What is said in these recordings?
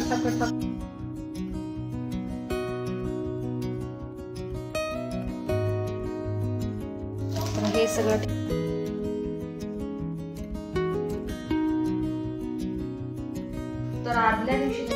कसा करतात हे सगळं तर आदल्या दिवशी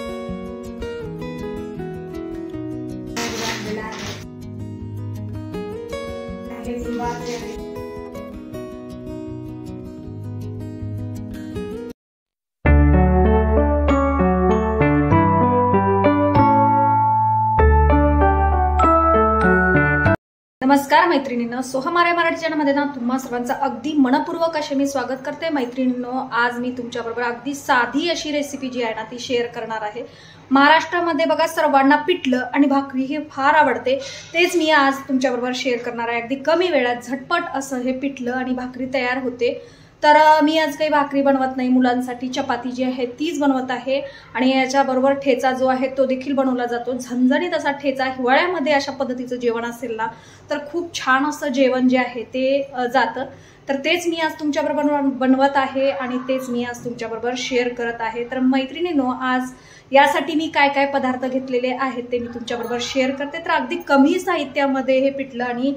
नमस्कार मैत्रिणींनो, सोहमारे मराठी चॅनलमध्ये ना तुम्हा सर्वांचं अगदी मनपूर्वक असे मी स्वागत करते। मैत्रिणींनो, आज मी तुमच्याबरोबर अगदी साधी अशी रेसिपी जी आहे ना ती शेअर करणार आहे। महाराष्ट्रामध्ये बघा सर्वांना पिठलं आणि भाकरी हे फार आवडते, तेच मी आज तुमच्याबरोबर शेअर करणार आहे। अगदी कमी वेळात झटपट असं हे पिठलं आणि भाकरी तयार होते। तर मी आज काही भाकरी बनवत नाही, मुलांसाठी चपाती जी आहे तीच बनवत आहे आणि याच्याबरोबर ठेचा जो आहे तो देखील बनवला जातो। झणझणीत असा ठेचा, हिवाळ्यामध्ये अशा पद्धतीचं जेवण असेल ना तर खूप छान असं जेवण जे आहे ते जातं। तर तेच मी आज तुमच्याबरोबर बनवत आहे आणि तेच मी आज तुमच्याबरोबर शेअर करत आहे। तर मैत्रिणींनो, आज यासाठी मी काय काय पदार्थ घेतलेले आहेत ते मी तुमच्याबरोबर शेअर करते। तर अगदी कमी साहित्यामध्ये हे पिठलं आणि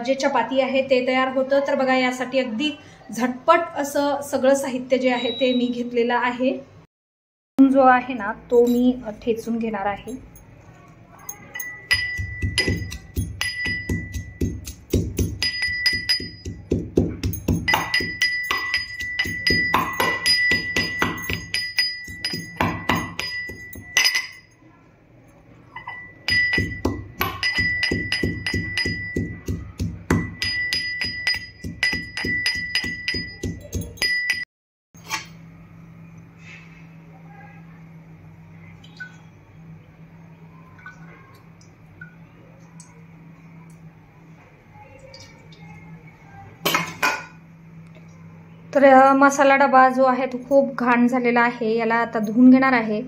जे चपाती आहे ते तयार होतं। तर बघा, यासाठी अगदी झटपट असं सगळं साहित्य जे आहे ते मी घेतलेलं आहे। जो आहे ना तो मी ठेचून घेणार आहे। तर मसाला डबा जो आहे तो खूप घाण झालेला आहे, याला आता धुवून घेणार आहे।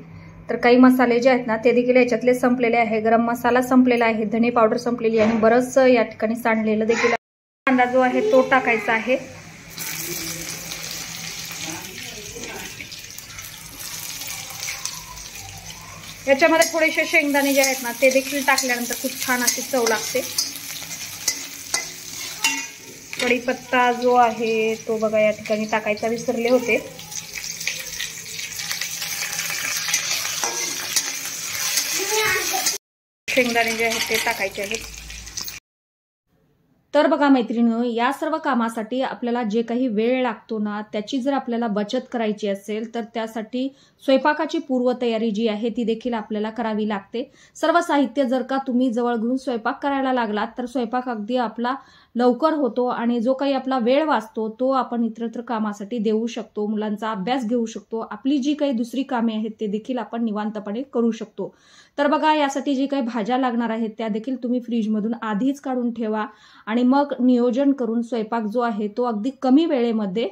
तर काही मसाले जे आहेत ना ते देखील याच्यातले संपलेले आहे। गरम मसाला संपलेला आहे, धने पावडर संपलेली आहे आणि बरंच या ठिकाणी सांडलेलं देखील। कांदा जो आहे तो टाकायचा आहे। याच्यामध्ये थोडेसे शेंगदाणे जे आहेत ना ते देखील टाकल्यानंतर खूप छान अशी चव लागते। कढीपत्ता जो आहे तो बघा या ठिकाणी टाकायचा विसरले होते। शेंगदाणे जे आहेत ते टाकायचे आहेत। तर बघा मैत्रिणींनो, या सर्व कामासाठी आपल्याला जे काही वेळ लागतो ना त्याची जर आपल्याला बचत करायची असेल तर त्यासाठी स्वयंपाकाची पूर्वतयारी जी आहे ती देखील आपल्याला करावी लागते। सर्व साहित्य जर का तुम्ही जवळ घेऊन स्वयंपाक करायला लागलात तर स्वयंपाक अगदी आपला लवकर होतो आणि जो काही आपला वेळ वाचतो तो आपण इतरत्र कामासाठी देऊ शकतो, मुलांचा अभ्यास घेऊ शकतो, आपली जी काही दुसरी कामे आहेत ते देखील आपण निवांतपणे करू शकतो। तर बघा, यासाठी जी काही भाज्या लागणार आहेत त्या देखील तुम्ही फ्रीजमधून आधीच काढून ठेवा आणि मग नियोजन करून स्वयंपाक जो आहे तो अगदी कमी वेळेमध्ये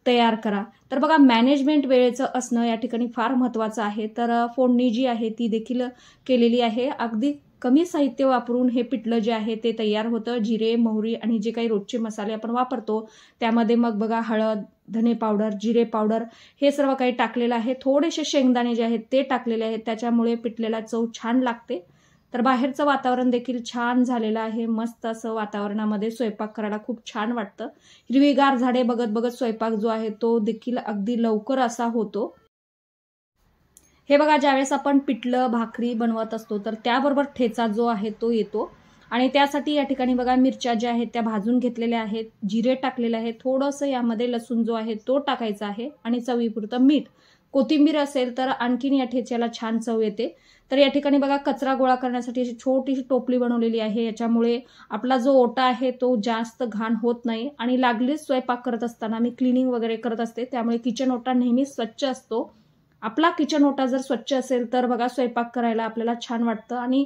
तयार करा। तर बघा, मॅनेजमेंट वेळेचं असणं या ठिकाणी फार महत्त्वाचं आहे। तर फोडणी जी आहे ती देखील केलेली आहे। अगदी कमी साहित्य वापरून हे पिठलं जे आहे ते तयार होतं। जिरे, मोहरी आणि जे काही रोजचे मसाले आपण वापरतो त्यामध्ये मग बघा हळद, धने पावडर, जिरे पावडर हे सर्व काही टाकलेलं आहे। थोडेसे शेंगदाणे जे आहेत ते टाकलेले आहेत, त्याच्यामुळे पिठलेला चव छान लागते। तर बाहेरचं वातावरण देखील छान झालेलं आहे, मस्त असं वातावरणामध्ये स्वयंपाक करायला खूप छान वाटतं। हिरवीगार झाडे बघत बघत स्वयंपाक जो आहे तो देखील अगदी लवकर असा होतो। हे बघा, ज्यावेळेस आपण पिठलं भाकरी बनवत असतो तर त्याबरोबर ठेचा जो आहे तो येतो आणि त्यासाठी या ठिकाणी बघा मिरच्या ज्या आहेत त्या भाजून घेतलेल्या आहेत, जिरे टाकलेले आहे, थोडंसं यामध्ये लसूण जो आहे तो टाकायचा आहे आणि चवीपुरतं मीठ। कोथिंबीर असेल तर आणखीन या ठेच्याला छान चव येते। तर या ठिकाणी बघा कचरा गोळा करण्यासाठी अशी छोटीशी टोपली बनवलेली आहे, याच्यामुळे आपला जो ओटा आहे तो जास्त घाण होत नाही आणि लागलीच स्वयंपाक करत असताना मी क्लिनिंग वगैरे करत असते, त्यामुळे किचन ओटा नेहमी स्वच्छ असतो। आपला किचन ओटा जर स्वच्छ असेल तर बघा स्वयंपाक करायला आपल्याला छान वाटतं आणि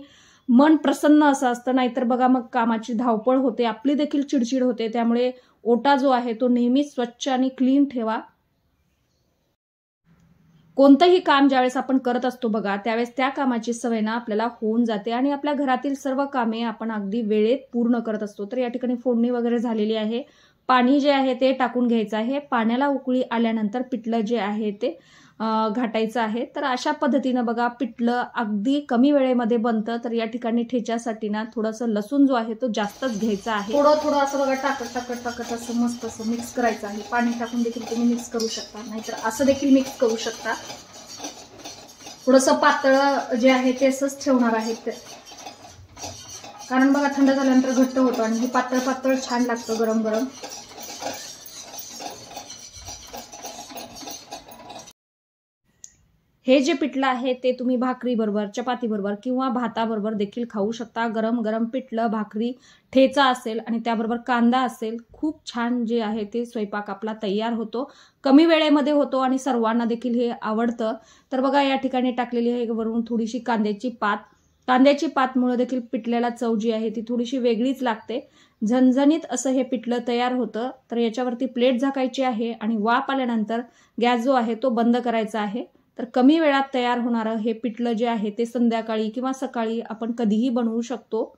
मन प्रसन्न असं असतं। नाहीतर बघा मग कामाची धावपळ होते, आपली देखील चिडचिड होते, त्यामुळे ओटा जो आहे तो नेहमी स्वच्छ आणि क्लीन ठेवा। कोणतंही काम ज्यावेळेस आपण करत असतो बघा त्यावेळेस त्या कामाची सवय ना आपल्याला होऊन जाते आणि आपल्या घरातील सर्व कामे आपण अगदी वेळेत पूर्ण करत असतो। तर या ठिकाणी फोडणी वगैरे झालेली आहे, पाणी जे आहे ते टाकून घ्यायचं आहे। पाण्याला उकळी आल्यानंतर पिठलं जे आहे ते घाटायचं आहे। तर अशा पद्धतीनं बघा पिठलं अगदी कमी वेळेमध्ये बनतं। तर या ठिकाणी ठेच्यासाठी ना थोडंसं लसूण जो आहे तो जास्तच घ्यायचा आहे। थोडं असं बघा टाकत असं मस्त असं मिक्स करायचं आहे। पाणी टाकून देखील तुम्ही मिक्स करू शकता, नाहीतर असं देखील मिक्स करू शकता। थोडंसं पातळ जे आहे ते असंच ठेवणार आहे, कारण बघा थंड झाल्यानंतर घट्ट होतं आणि हे पातळ छान लागतं गरम गरम। हे जे पिठलं आहे ते तुम्ही भाकरी बरोबर, चपाती बरोबर किंवा भाताबरोबर देखील खाऊ शकता। गरम गरम पिठलं, भाकरी, ठेचा असेल आणि त्याबरोबर कांदा असेल, खूप छान जे आहे ते स्वयंपाक आपला तयार होतो। कमी वेळेमध्ये होतो आणि सर्वांना देखील हे आवडतं। तर बघा या ठिकाणी टाकलेली आहे वरून थोडीशी कांद्याची पात। कांद्याची पातमुळे देखील पिठल्याला चव जी आहे ती थोडीशी वेगळीच लागते। झणझणीत असं हे पिठलं तयार होतं। तर याच्यावरती प्लेट झाकायची आहे आणि वाफ आल्यानंतर गॅस जो आहे तो बंद करायचा आहे। तर कमी वेळात तयार होणारं हे पिठलं जे आहे ते संध्याकाळी किंवा सकाळी आपण कधीही बनवू शकतो।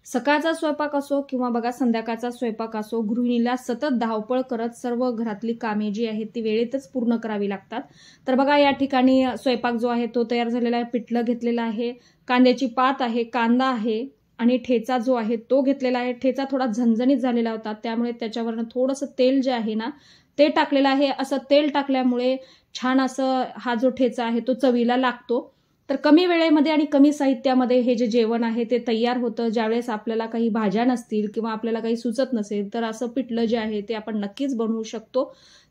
सकाळचा स्वयंपाक असो किंवा बघा संध्याकाळचा स्वयंपाक असो, गृहिणीला सतत धावपळ करत सर्व घरातली कामे जी आहेत ती वेळेतच पूर्ण करावी लागतात। तर बघा या ठिकाणी स्वयंपाक जो आहे तो तयार झालेला आहे। पिठलं घेतलेलं आहे, कांद्याची पात आहे, कांदा आहे आणि ठेचा जो आहे तो घेतलेला आहे। ठेचा थोडा झणझणीत झालेला होता, त्यामुळे त्याच्यावरनं थोडंसं तेल जे आहे ना ते टाकलेलं आहे। असं तेल टाकल्यामुळे छान असं हा जो ठेचा आहे तो चवीला लागतो। तर कमी वेळेमध्ये आणि कमी साहित्यामध्ये हे जे जेवण आहे ते तयार होतं। ज्यावेळेस आपल्याला काही भाज्या नसतील किंवा आपल्याला काही सुचत नसेल तर असं पिठलं जे आहे ते आपण नक्कीच बनवू शकतो।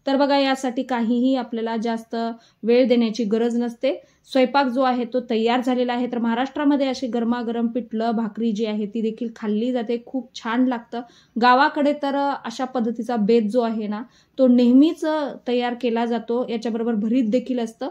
तर बघा यासाठी काहीही आपल्याला जास्त वेळ देण्याची गरज नसते। स्वयंपाक जो आहे तो तयार झालेला आहे। तर महाराष्ट्रामध्ये अशी गरमागरम पिठलं, भाकरी जी आहे ती देखील खाल्ली जाते, खूप छान लागतं। गावाकडे तर अशा पद्धतीचा बेत जो आहे ना तो नेहमीच तयार केला जातो। याच्याबरोबर भरीत देखील असतं।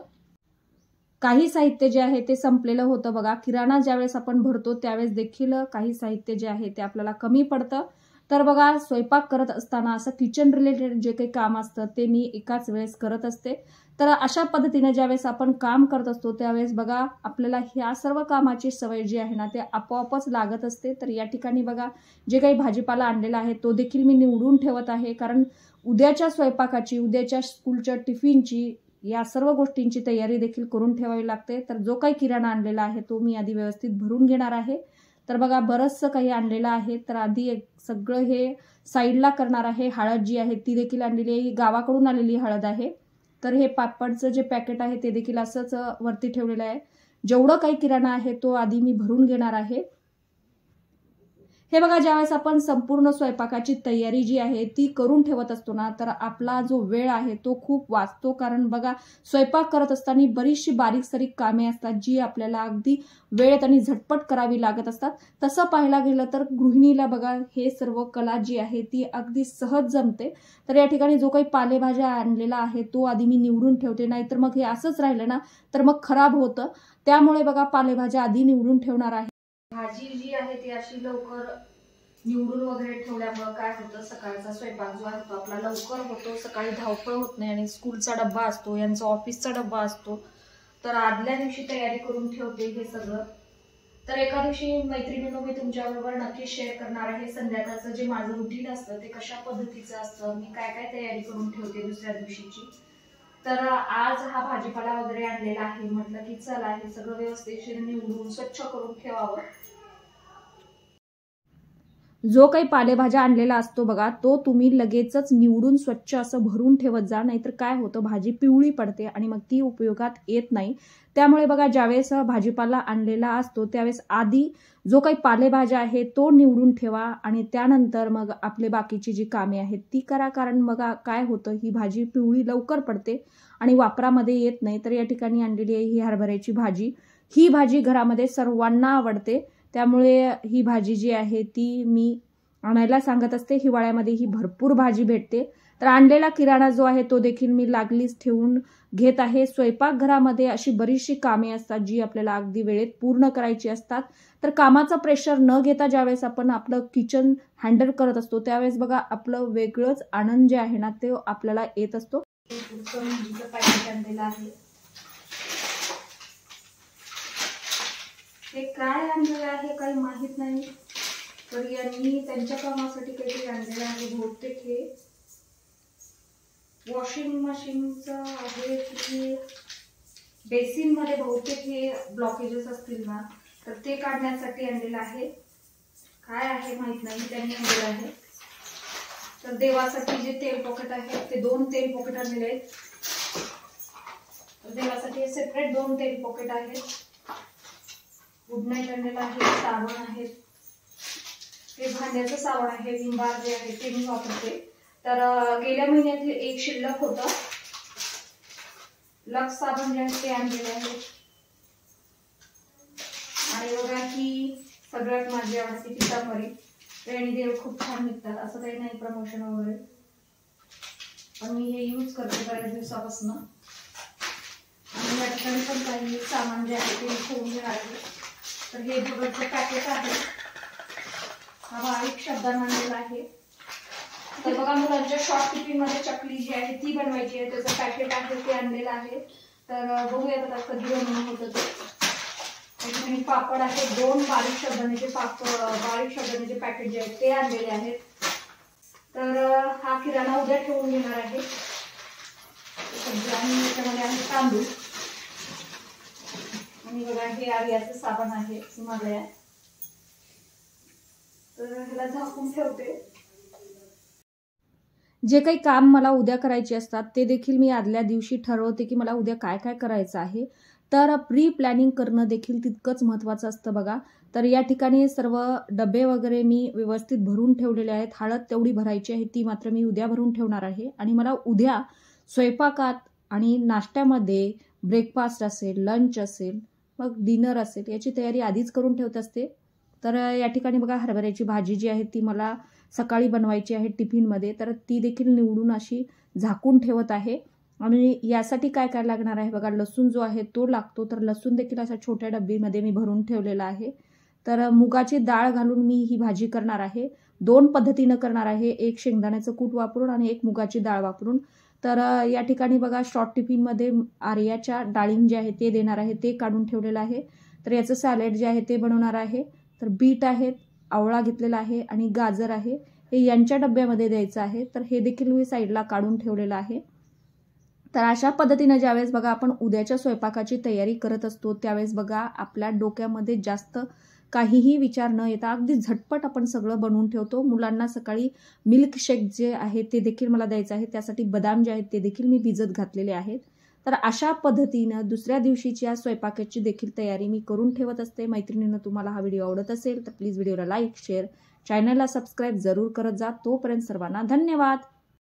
काही साहित्य जे आहे ते संपलेलं होतं बघा। किराणा ज्यावेळेस आपण भरतो त्यावेळेस देखील काही साहित्य जे आहे ते आपल्याला कमी पडतं। तर बघा स्वयंपाक करत असताना असं किचन रिलेटेड जे काही काम असतं ते मी एकाच वेळेस करत असते। तर अशा पद्धतीने ज्यावेळेस आपण काम करत असतो त्यावेळेस बघा आपल्याला ह्या सर्व कामाची सवय जी आहे ना ते आपोआपच लागत असते। तर या ठिकाणी बघा जे काही भाजीपाला आणलेला आहे तो देखील मी निवडून ठेवत आहे, कारण उद्याच्या स्वयंपाकाची, उद्याच्या स्कूलच्या टिफिनची, या सर्व गोष्टींची तयारी देखील करून ठेवावी लागते। तर जो काही किराणा आणलेला आहे तो मी आधी व्यवस्थित भरून घेणार आहे। तर बघा बरंचसं काही आणलेलं आहे, तर आधी सगळं हे साईडला करणार आहे। हळद जी आहे ती देखील आणलेली आहे, ही गावाकडून आलेली हळद आहे। तर हे पापडचं जे पॅकेट आहे ते देखील असंच वरती ठेवलेलं आहे। जेवढं काही किराणा आहे तो आधी मी भरून घेणार आहे। हे बघा ज्यावेळेस आपण संपूर्ण स्वयंपाकाची तयारी जी आहे ती करून ठेवत असतो ना तर आपला जो वेळ आहे तो खूप वाचतो। कारण बघा स्वयंपाक करत असताना बरीचशी बारीक सारीक कामे असतात जी आपल्याला अगदी वेळेत आणि झटपट करावी लागत असतात। तसं पाहायला गेलं तर गृहिणीला बघा हे सर्व कला जी आहे ती अगदी सहज जमते। तर या ठिकाणी जो काही पालेभाज्या आणलेला आहे तो आधी मी निवडून ठेवते, नाहीतर मग हे असंच राहिलं ना तर मग खराब होतं। त्यामुळे बघा पालेभाज्या आधी निवडून ठेवणार आहे। भाजी जी आहे ती अशी लवकर निवडून वगैरे ठेवल्यामुळे काय होतं, सकाळचा स्वयंपाक जो आहे तो आपला लवकर होतो। सकाळी धावपळ होत नाही आणि स्कूलचा डब्बा असतो, यांचा ऑफिसचा डब्बा असतो। तर आदल्या दिवशी तयारी करून ठेवते हे सगळं। तर एका दिवशी मैत्रिणींनो मी तुमच्याबरोबर नक्की शेअर करणार आहे संध्याकाळचं जे माझं रुटीन असतं ते कशा पद्धतीचं असतं, मी काय काय तयारी करून ठेवते दुसऱ्या दिवशीची। तर आज हा भाजीपाला वगैरे आणलेला आहे, म्हटलं की चला हे सगळं व्यवस्थित निवडून स्वच्छ करून ठेवावं। जो काही पालेभाज्या आणलेला असतो बघा तो तुम्ही लगेचच निवडून स्वच्छ असं भरून ठेवत जा, नाहीतर काय होतं भाजी पिवळी पडते आणि मग ती उपयोगात येत नाही। त्यामुळे बघा ज्यावेळेस भाजीपाला आणलेला असतो त्यावेळेस आधी जो काही पालेभाज्या आहे तो निवडून ठेवा आणि त्यानंतर मग आपले बाकीची जी कामे आहेत ती करा। कारण बघा काय होतं ही भाजी पिवळी लवकर पडते आणि वापरामध्ये येत नाही। तर या ठिकाणी आणलेली आहे ही हरभऱ्याची भाजी। ही भाजी घरामध्ये सर्वांना आवडते, त्यामुळे ही भाजी जी आहे ती मी आणायला सांगत असते। हिवाळ्यामध्ये ही भरपूर भाजी भेटते तर आणलेला किराणा जो आहे तो देखील मी लागलीच ठेवून घेत आहे. स्वयंपाकघरामध्ये अशी बरीचशी कामे असतात जी आपल्याला अगदी वेळेत पूर्ण करायची असतात. तर कामाचा प्रेशर न घेता ज्यावेळेस आपण आपलं किचन हँडल करत असतो त्यावेळेस बघा आपलं वेगळंच आनंद जे आहे ना ते आपल्याला येत असतो. पॅकेट आणलेलं आहे. हे काय आणलेलं आहे काही माहित नाही, तर यांनी त्यांच्या कामासाठी काहीतरी आणलेलं आहे. बहुतेक हे वॉशिंग मशीनचं आहे की बेसिन मध्ये बहुतेक हे ब्लॉकेजेस असतील ना तर ते काढण्यासाठी आणलेलं आहे. काय आहे माहित नाही, त्यांनी आणलेलं आहे. तर देवासाठी जे तेल पॉकेट आहे ते 2 तेल पॉकेट आणलेले आहेत. तर देवासाठी सेपरेट 2 तेल पॉकेट आहेत. गुड नाईट आणलेलं आहे. साबण आहे, हे भांड्याचं साबण आहे. विम बार जे आहे ते मी वापरते. तर गेल्या महिन्यातील एक शिल्लक होतं. लक्स साबण जे आहे ते आणलेले आहे. आणि बघा ही सगळ्यात माझी आवडती पितांबरी. रेणी देव खूप छान निघतात, असं काही नाही प्रमोशन वगैरे, पण मी हे यूज करते बऱ्याच दिवसापासून. आणि या ठिकाणी पण काही सामान जे आहे ते ठेवून घेणार आहे. तर हे भगतचं पॅकेट आहे. हा बारीक शब्दांना आणलेला आहे. तर बघा मुलांच्या शॉर्ट टिफिन मध्ये चकली जी आहे ती बनवायची आहे, त्याचं पॅकेट आहे ते आणलेलं आहे. तर बघूया आता कधी बनवणं होतं ते. त्याच्यामध्ये पापड आहे. 2 बारीक शब्दांचे पॅकेट जे आहेत ते आणलेले आहेत. तर हा किराणा उद्या ठेवून घेणार आहे. आणि त्याच्यामध्ये आहे तांदूळ. आणि बघा हे आर्याचं साबण आहे हिमालया. तर ह्याला झाकून ठेवते. जे काही काम मला उद्या करायचे असतात ते देखील मी आदल्या दिवशी ठरवते की मला उद्या काय काय करायचं आहे. तर प्री प्लॅनिंग करणं देखील तितकंच महत्त्वाचं असतं बघा. तर या ठिकाणी सर्व डबे वगैरे मी व्यवस्थित भरून ठेवलेले आहेत. हळद तेवढी भरायची आहे ती मात्र मी उद्या भरून ठेवणार आहे. आणि मला उद्या स्वयंपाकात आणि नाश्त्यामध्ये ब्रेकफास्ट असेल, लंच असेल, मग डिनर असेल याची तयारी आधीच करून ठेवत असते. तर या ठिकाणी बघा हरभऱ्याची भाजी जी आहे ती मला सकाळी बनवायची आहे टिफिनमध्ये, तर ती देखील निवडून अशी झाकून ठेवत आहे. आणि यासाठी काय काय लागणार आहे बघा, लसूण जो आहे तो लागतो. तर लसूण देखील अशा छोट्या डब्बीमध्ये मी भरून ठेवलेला आहे. तर मुगाची डाळ घालून मी ही भाजी करणार आहे. 2 पद्धतीनं करणार आहे, एक शेंगदाण्याचं कूट वापरून आणि एक मुगाची डाळ वापरून. तर या ठिकाणी बघा शॉर्ट टिफिनमध्ये आर्याच्या डाळिंब जे आहे ते देणार आहे, ते काढून ठेवलेलं आहे. तर याचं सॅलेड जे आहे ते बनवणार आहे. तर बीट आहेत, आवळा घेतलेला आहे आणि गाजर आहे, हे यांच्या डब्यामध्ये द्यायचं आहे. तर हे देखील मी साईडला काढून ठेवलेलं आहे. तर अशा पद्धतीने ज्यावेळेस बघा आपण उद्याच्या स्वयंपाकाची तयारी करत असतो त्यावेळेस बघा आपल्या डोक्यामध्ये जास्त काहीही विचार न येता अगदी झटपट आपण सगळं बनवून ठेवतो. मुलांना सकाळी मिल्क शेक जे आहे ते देखील मला द्यायचं आहे, त्यासाठी बदाम जे आहेत ते देखील मी भिजत घातलेले आहेत. तर अशा पद्धतीनं दुसऱ्या दिवशीच्या स्वयंपाकाची देखील तयारी मी करून ठेवत असते. मैत्रिणींनो, तुम्हाला हा व्हिडिओ आवडत असेल तर प्लीज व्हिडिओला लाईक, शेअर, चॅनलला सबस्क्राईब जरूर करत जा. तोपर्यंत सर्वांना धन्यवाद.